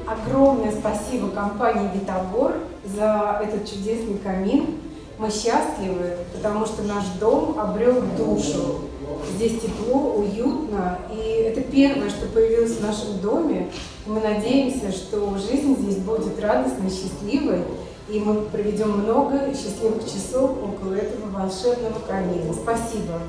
Огромное спасибо компании «Витабор» за этот чудесный камин. Мы счастливы, потому что наш дом обрел душу. Здесь тепло, уютно, и это первое, что появилось в нашем доме. Мы надеемся, что жизнь здесь будет радостной, счастливой, и мы проведем много счастливых часов около этого волшебного камина. Спасибо!